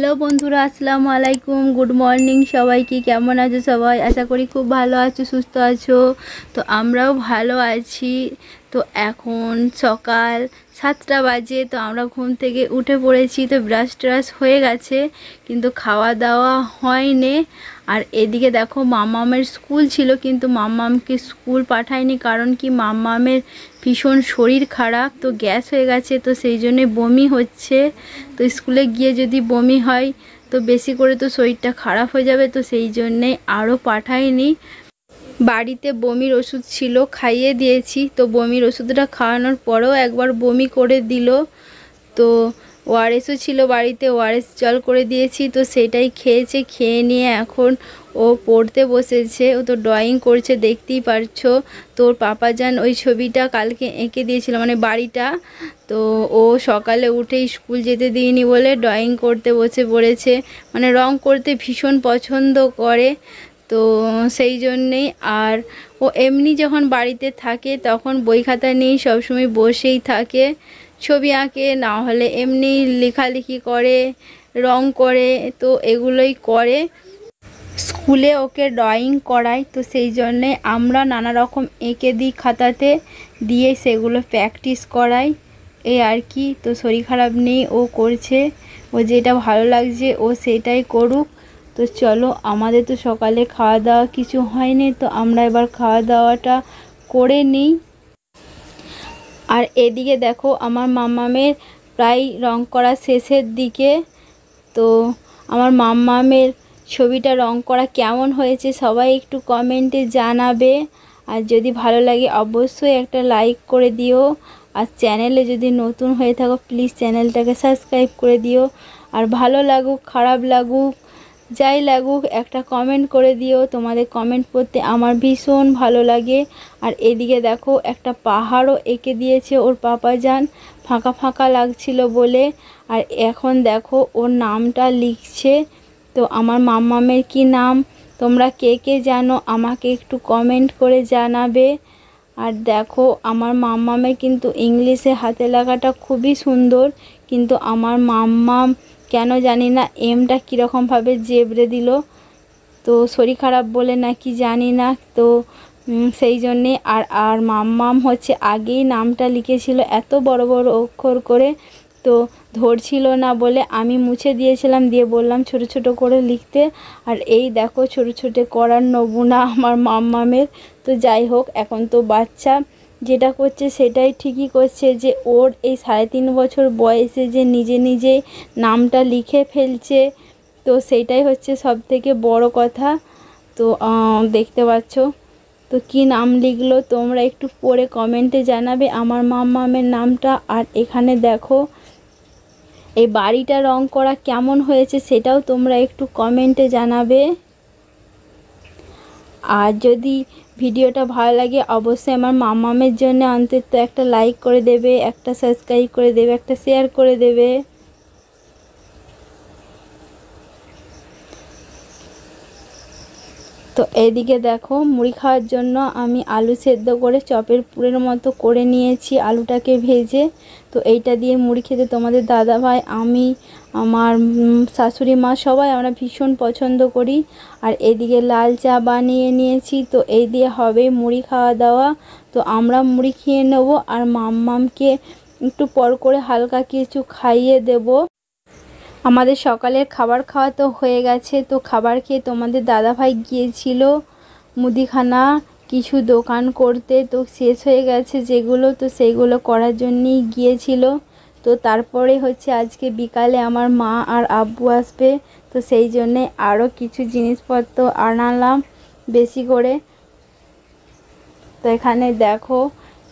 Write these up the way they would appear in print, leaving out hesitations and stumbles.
Hello বন্ধুরা, আসসালামু আলাইকুম, গুড মর্নিং সবাইকে। কেমন আছো সবাই? আশা করি খুব ভালো আছো, সুস্থ আছো। তো আমরাও ভালো আছি। তো এখন সকাল 7টা বাজে। তো আমরা ঘুম থেকে উঠে পড়েছি। তো ব্রাশ ট্রাশ হয়ে গেছে, কিন্তু খাওয়া দাওয়া হয়নি। আর এদিকে দেখো, মাম্মামের স্কুল ছিল, কিন্তু মাম্মামকে স্কুল পাঠায়নি। কারণ কি, মাম্মামের ভীষণ শরীর খারাপ, তো গ্যাস হয়ে গেছে, তো সেই জন্যে বমি হচ্ছে। তো স্কুলে গিয়ে যদি বমি হয় তো বেশি করে তো শরীরটা খারাপ হয়ে যাবে, তো সেই জন্যে আরও পাঠাইনি। বাড়িতে বমির ওষুধ ছিল, খাইয়ে দিয়েছি। তো বমির ওষুধটা খাওয়ানোর পরেও একবার বমি করে দিল। তো ওআরএসও ছিল বাড়িতে, ওআরএস জল করে দিয়েছি, তো সেটাই খেয়েছে। খেয়ে নিয়ে এখন ও পড়তে বসেছে। ও তো ড্রয়িং করছে, দেখতেই পারছো। তোর পাপাজান ওই ছবিটা কালকে এঁকে দিয়েছিল, মানে বাড়িটা। তো ও সকালে উঠেই স্কুল যেতে দিইনি বলে ড্রয়িং করতে বসে পড়েছে। মানে রং করতে ভীষণ পছন্দ করে, তো সেই জন্যেই। আর ও এমনি যখন বাড়িতে থাকে তখন বই খাতা নিয়েই সবসময় বসেই থাকে, ছবি আঁকে, না হলে এমনি লেখালেখি করে, রং করে, তো এগুলোই করে। স্কুলে ওকে ড্রয়িং করাই, তো সেই জন্যে আমরা নানা রকম এঁকে দিই খাতাতে, দিয়ে সেগুলো প্র্যাকটিস করাই, এই আর কি। তো শরীর খারাপ নেই, ও করছে, ও যেটা ভালো লাগছে ও সেটাই করুক। তো চলো, আমাদের তো সকালে খাওয়া দাওয়া কিছু হয়নি, তো আমরা এবার খাওয়া দাওয়াটা করে নিই। আর এদিকে দেখো, আমার মাম্মামের প্রায় রং করা শেষের দিকে। তো আমার মাম্মামের ছবিটা রং করা কেমন হয়েছে সবাই একটু কমেন্টে জানাবে। আর যদি ভালো লাগে অবশ্যই একটা লাইক করে দিও। আর চ্যানেলে যদি নতুন হয়ে থাকো প্লিজ চ্যানেলটাকে সাবস্ক্রাইব করে দিও। আর ভালো লাগুক খারাপ লাগুক যাই লাগুক একটা কমেন্ট করে দিও। তোমাদের কমেন্ট পড়তে আমার ভীষণ ভালো লাগে। আর এদিকে দেখো, একটা পাহাড়ও এঁকে দিয়েছে ওর পাপাজান, ফাঁকা ফাঁকা লাগছিল বলে। আর এখন দেখো ওর নামটা লিখছে। তো আমার মাম্মামের কি নাম তোমরা কে কে জানো আমাকে একটু কমেন্ট করে জানাবে। আর দেখো, আমার মাম্মামের কিন্তু ইংলিশে হাতে লেখাটা খুবই সুন্দর, কিন্তু আমার মাম্মাম কেন জানি না এমটা কীরকমভাবে জেবড়ে দিল। তো শরীর খারাপ বলে নাকি জানি না, তো সেই জন্যে। আর মাম্মাম হচ্ছে আগেই নামটা লিখেছিল এত বড় বড় অক্ষর করে, তো ধরছিল না বলে আমি মুছে দিয়েছিলাম, দিয়ে বললাম ছোট ছোট করে লিখতে। আর এই দেখো, ছোট ছোট করার নমুনা আমার মাম্মামের। তো যাই হোক, এখন তো বাচ্চা যেটা করছে সেটাই ঠিকই করছে, যে ওর এই 3.5 বছর বয়সে যে নিজে নিজে নামটা লিখে ফেলছে, তো সেইটাই হচ্ছে সবথেকে বড় কথা। তো দেখতে পাচ্ছ, তো কি নাম লিখলো তোমরা একটু পরে কমেন্টে জানাবে আমার মাম্মামের নামটা। আর এখানে দেখো, এই বাড়িটা রং করা কেমন হয়েছে সেটাও তোমরা একটু কমেন্টে জানাবে। আর যদি ভিডিওটা ভালো লাগে অবশ্যই আমার মাম্মামের জন্য অন্তত একটা লাইক করে দেবে, একটা সাবস্ক্রাইব করে দেবে, একটা শেয়ার করে দেবে। তো এইদিকে দেখো, মুড়ি খাওয়ার জন্য আমি আলু সেদ্ধ করে চপের পুরের মতো করে নিয়েছি, আলুটাকে ভেজে। তো এইটা দিয়ে মুড়ি খেতে তোমাদের দাদা ভাই, আমি, আমার শাশুড়ি মা সবাই আমরা ভীষণ পছন্দ করি। আর এদিকে লাল চা বানিয়ে নিয়েছি, তো এই দিয়ে হবে মুড়ি খাওয়া দাওয়া। তো আমরা মুড়ি খেয়ে নেব, আর মাম্মামকে একটু পর করে হালকা কিছু খাইয়ে দেব। আমাদের সকালের খাবার খাওয়া তো হয়ে গেছে। তো খাবার খেয়ে তোমাদের দাদাভাই গিয়েছিল মুদিখানা কিছু দোকান করতে, তো শেষ হয়ে গেছে যেগুলো, তো সেইগুলো করার জন্যই গিয়েছিল। তো তারপরে হচ্ছে আজকে বিকালে আমার মা আর আব্বু আসবে, তো সেই জন্যে আরও কিছু জিনিসপত্র আনালাম বেশি করে। তো এখানে দেখো,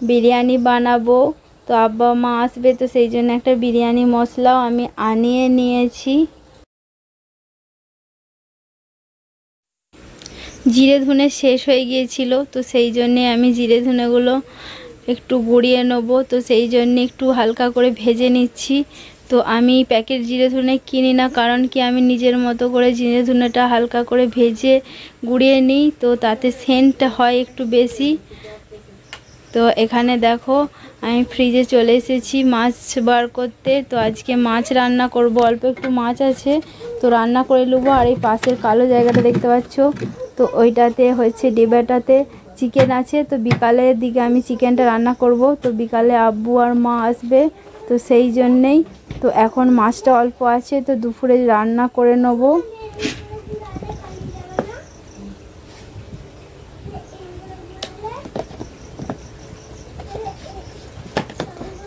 বিরিয়ানি বানাবো, তো আব্বা মা আসবে, তো সেই জন্য একটা বিরিয়ানি মশলাও আমি আনিয়ে নিয়েছি। জিরে ধনে শেষ হয়ে গিয়েছিল, তো সেই জন্যে আমি জিরে ধনেগুলো একটু গুঁড়িয়ে নেবো, তো সেই জন্যে একটু হালকা করে ভেজে নিচ্ছি। তো আমি প্যাকেট জিরে ধনে কিনি না, কারণ কি আমি নিজের মতো করে জিরে ধনেটা হালকা করে ভেজে গুঁড়িয়ে নিই, তো তাতে সেন্টটা হয় একটু বেশি। তো এখানে দেখো, আমি ফ্রিজে চলে এসেছি মাছ বার করতে। তো আজকে মাছ রান্না করব, অল্প একটু মাছ আছে, তো রান্না করে নেবো। আর এই পাশের কালো জায়গাটা দেখতে পাচ্ছ, তো ওইটাতে হচ্ছে ডিবাটাতে চিকেন আছে। তো বিকালের দিকে আমি চিকেনটা রান্না করব। তো বিকালে আব্বু আর মা আসবে, তো সেই জন্যেই। তো এখন মাছটা অল্প আছে, তো দুপুরে রান্না করে নেব।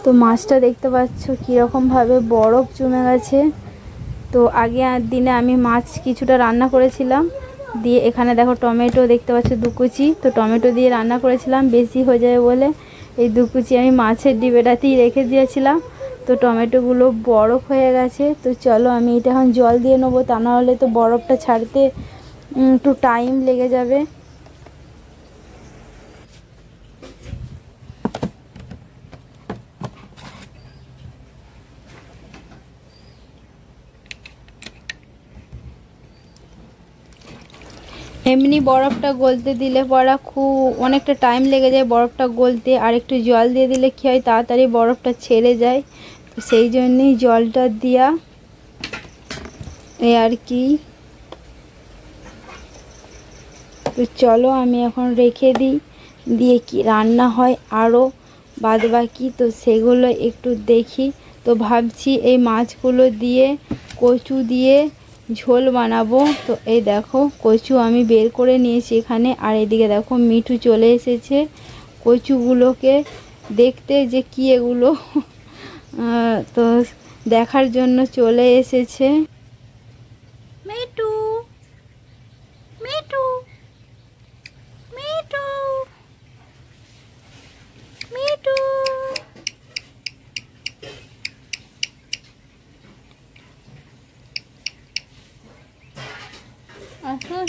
তো মাছটা দেখতে পাচ্ছ কীরকমভাবে বরফ জমে গেছে। তো আগে দিনে আমি মাছ কিছুটা রান্না করেছিলাম, দিয়ে এখানে দেখো টমেটো দেখতে পাচ্ছ 2 কুচি। তো টমেটো দিয়ে রান্না করেছিলাম, বেশি হয়ে যাবে বলে এই 2 কুচি আমি মাছের ডিবেটাতেই রেখে দিয়েছিলাম। তো টমেটোগুলো বরফ হয়ে গেছে। তো চলো আমি এটা এখন জল দিয়ে নেবো, তা নাহলে তো বরফটা ছাড়তে একটু টাইম লেগে যাবে। এমনি বরফটা গলতে দিলে পরা অনেকটা টাইম লেগে যায় বরফটা গলতে। আর একটু জল দিয়ে দিলে কী হয়, তাড়াতাড়ি বরফটা ছেড়ে যায়। তো সেই জন্যই জলটা দেওয়া এই আর কি। তো চলো আমি এখন রেখে দিই, দিয়ে কি রান্না হয় আরও বাদবাকি, তো সেগুলো একটু দেখি। তো ভাবছি এই মাছগুলো দিয়ে কচু দিয়ে ঝোল বানাবো। তো এই দেখো কচু আমি বের করে নিয়েছি এখানে, আর এদিকে দেখো মিঠু চলে এসেছে কচুগুলোকে দেখতে যে কি এগুলো তো দেখার জন্য চলে এসেছে। মিঠু, মিঠু, মিঠু, মিঠু। আসুন।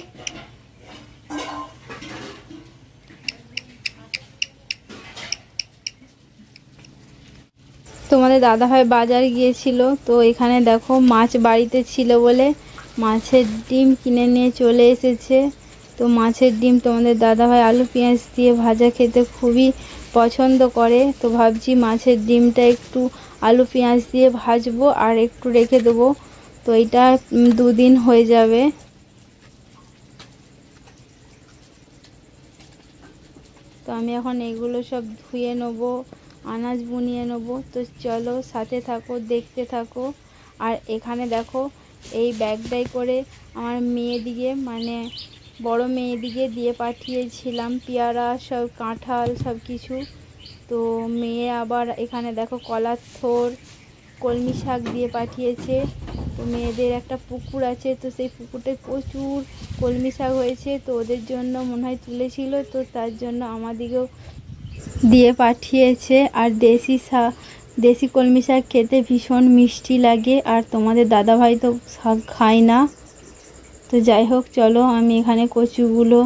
তোমাদের দাদাভাই বাজার গিয়েছিল, তো এখানে দেখো মাছ বাড়িতে ছিল বলে মাছের ডিম কিনে নিয়ে চলে এসেছে। তো মাছের ডিম তোমাদের দাদাভাই আলু পেঁয়াজ দিয়ে ভাজা খেতে খুবই পছন্দ করে। তো ভাবছি মাছের ডিমটা একটু আলু পেঁয়াজ দিয়ে ভাজবো আর একটু রেখে দেবো। তো এটা 2 দিন হয়ে যাবে। তো আমি এখন এগুলো সব ধুয়ে নেবো, আনাজ বুনিয়ে নেবো। তো চলো সাথে থাকো, দেখতে থাকো। আর এখানে দেখো এই ব্যাগটাই করে আমার মেয়েদিকে মানে বড় মেয়েদিকে দিয়ে পাঠিয়েছিলাম পেয়ারা সব কাঁঠাল সব কিছু। তো মেয়ে আবার এখানে দেখো কলার থোর কলমি শাক দিয়ে পাঠিয়েছে। তো মেয়েদের একটা পুকুর আছে, তো সেই পুকুরটায় প্রচুর কলমি শাক হয়েছে। তো ওদের জন্য মনে হয় তুলেছিল, তো তার জন্য আমাদিকেও দিয়ে পাঠিয়েছে। আর দেশি কলমি শাক খেতে ভীষণ মিষ্টি লাগে, আর তোমাদের দাদাভাই তো শাক খায় না। তো যাই হোক চলো আমি এখানে কচুগুলো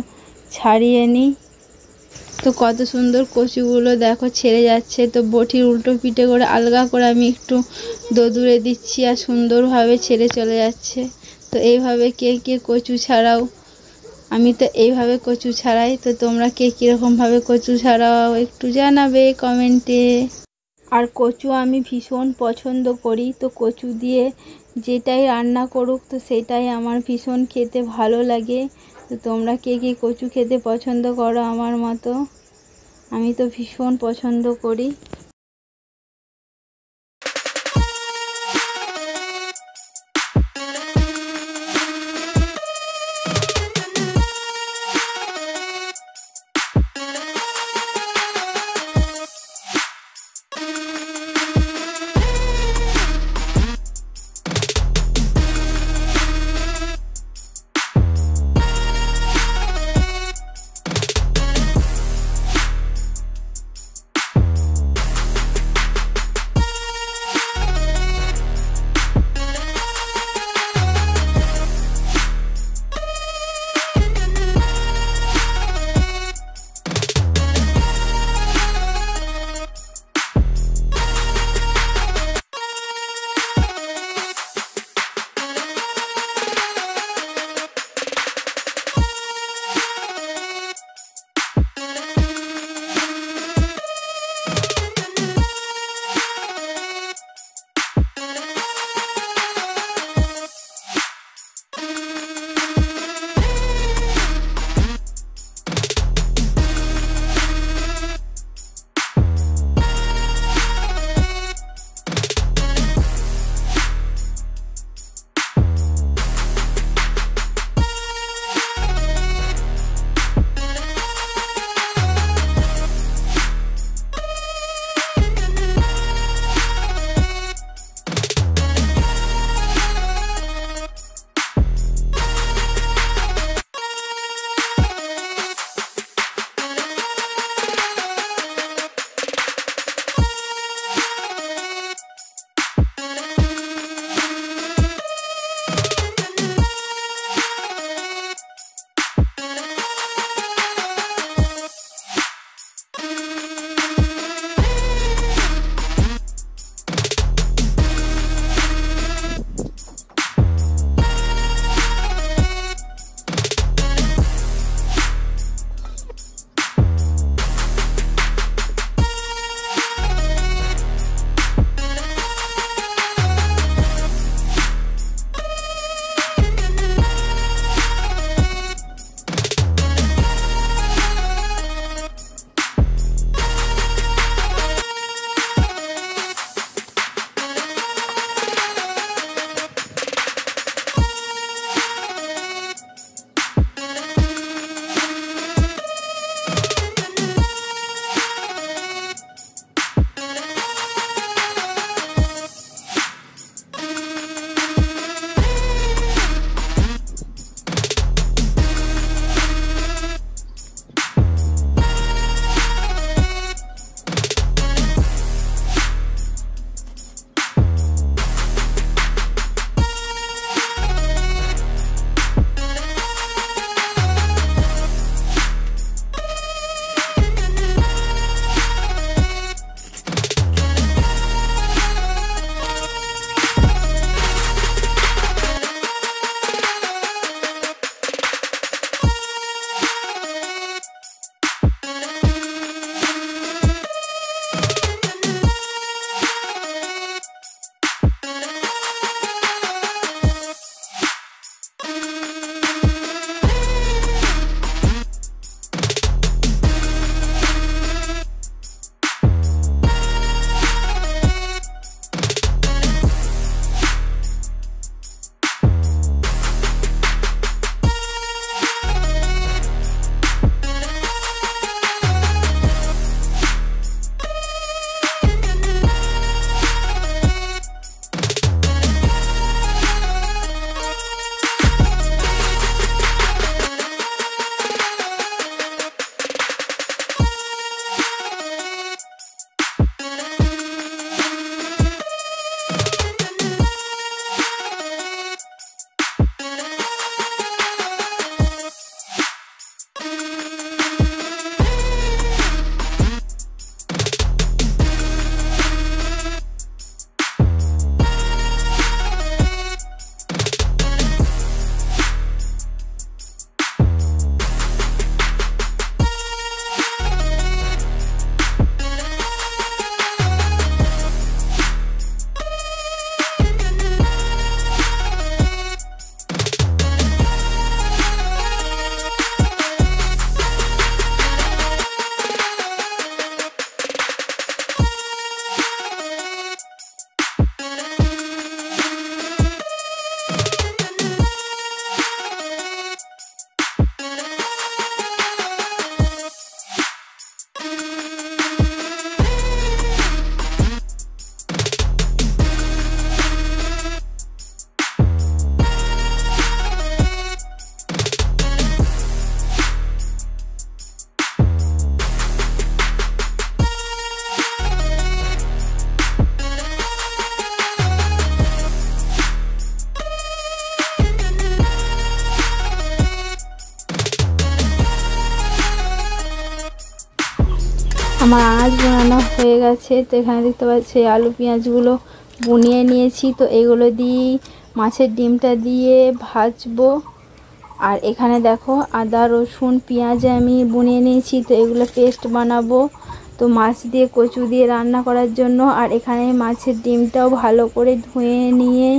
ছাড়িয়ে নিই। তো কত সুন্দর কচুগুলো দেখো ছেড়ে যাচ্ছে। তো বটির উল্টো পিঠে করে আলগা করে আমি একটু দোদুরে দিচ্ছি, আর সুন্দরভাবে ছেড়ে চলে যাচ্ছে। তো এইভাবে কে কে কচু ছাড়াও, আমি তো এইভাবে কচু ছাড়াই। তো তোমরা কে কীরকমভাবে কচু ছাড়াও একটু জানাবে কমেন্টে। আর কচু আমি ভীষণ পছন্দ করি। তো কচু দিয়ে যেটাই রান্না করুক তো সেটাই আমার ভীষণ খেতে ভালো লাগে। তো তোমরা কে কে কচু খেতে পছন্দ করো আমার মতো? আমি তো ভীষণ পছন্দ করি। আমার আনাজ বানানো হয়ে গেছে। তো এখানে দেখতে পাচ্ছি আলু পেঁয়াজগুলো বুনিয়ে নিয়েছি। তো এগুলো দিয়েই মাছের ডিমটা দিয়ে ভাজবো। আর এখানে দেখো আদা রসুন পেঁয়াজ আমি বুনিয়ে নিয়েছি। তো এগুলো পেস্ট বানাবো তো মাছ দিয়ে কচু দিয়ে রান্না করার জন্য। আর এখানে মাছের ডিমটাও ভালো করে ধুয়ে নিয়ে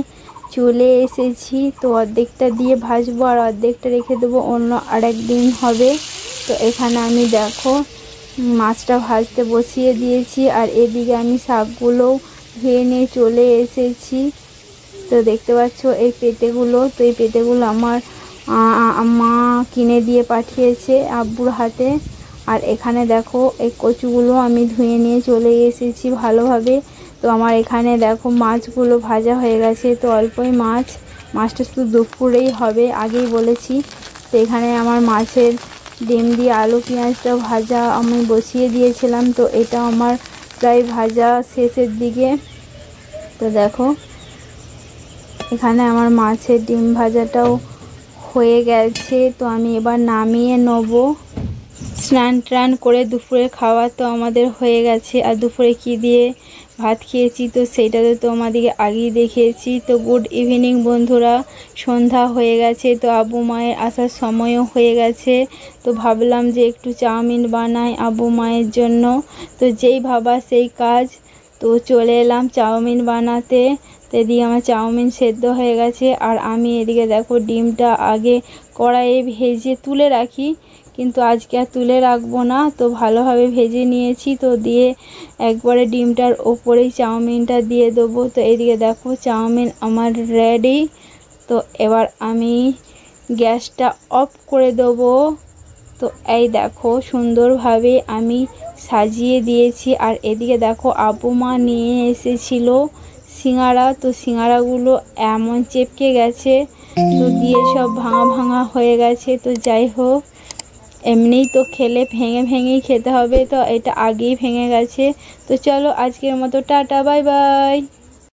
চলে এসেছি। তো অর্ধেকটা দিয়ে ভাজবো আর অর্ধেকটা রেখে দেবো, অন্য আরেক দিন হবে। তো এখানে আমি দেখো মাছটা ভাজতে বসিয়ে দিয়েছি। আর এদিকে আমি শাকগুলোও ধুয়ে নিয়ে চলে এসেছি। তো দেখতে পাচ্ছ এই পেটেগুলো, তো এই পেটেগুলো আমার মা কিনে দিয়ে পাঠিয়েছে আব্বুর হাতে। আর এখানে দেখো এই কচুগুলো আমি ধুয়ে নিয়ে চলে এসেছি ভালোভাবে। তো আমার এখানে দেখো মাছগুলো ভাজা হয়ে গেছে। তো অল্পই মাছটা শুধু দুপুরেই হবে, আগেই বলেছি। তো এখানে আমার মাছের ডিম দিয়ে আলু পেঁয়াজটা ভাজা আমি বসিয়ে দিয়েছিলাম। তো এটা আমার প্রায় ভাজা শেষের দিকে। তো দেখো এখানে আমার মাছের ডিম ভাজাটাও হয়ে গেছে। তো আমি এবার নামিয়ে নেব। স্নান টান করে দুপুরে খাওয়া তো আমাদের হয়ে গেছে। আর দুপুরে কি দিয়ে ভাত খেয়েছি তো সেইটা তো তোমাদেরকে আগেই দেখিয়েছি। তো গুড ইভিনিং বন্ধুরা, সন্ধ্যা হয়ে গেছে। তো আব্বু মায়ের আসার সময়ও হয়ে গেছে। তো ভাবলাম যে একটু চাউমিন বানাই আব্বু মায়ের জন্য। তো যেই ভাবা সেই কাজ, তো চলে এলাম চাউমিন বানাতে। তো এদিকে আমার চাউমিন সেদ্ধ হয়ে গেছে। আর আমি এদিকে দেখো ডিমটা আগে কড়াইয়ে ভেজে তুলে রাখি, কিন্তু আজকে আর তুলে রাখবো না। তো ভালোভাবে ভেজে নিয়েছি। তো দিয়ে একবারে ডিমটার ওপরেই চাউমিনটা দিয়ে দেবো। তো এদিকে দেখো চাউমিন আমার রেডি। তো এবার আমি গ্যাসটা অফ করে দেবো। তো এই দেখো সুন্দরভাবে আমি সাজিয়ে দিয়েছি। আর এদিকে দেখো আব্বু মা নিয়ে এসেছিল সিঙ্গারা। তো সিঙ্গারাগুলো এমন চেপকে গেছে, তো দিয়ে সব ভাঙা ভাঙা হয়ে গেছে। তো যাই হোক, এমনিই তো খেলে ভেঙে ভেঙেই খেতে হবে, তো এটা আগেই ভেঙে গেছে। তো চলো আজকের মতো টাটা, বাই বাই।